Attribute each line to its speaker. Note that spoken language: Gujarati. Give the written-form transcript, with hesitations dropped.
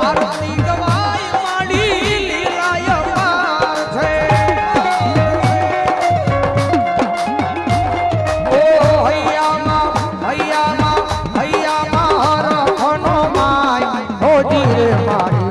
Speaker 1: આરતી ગવાય માડી લીલાય પાર છે ઓ હૈયામાં હરખનો માય હોજી રે મારી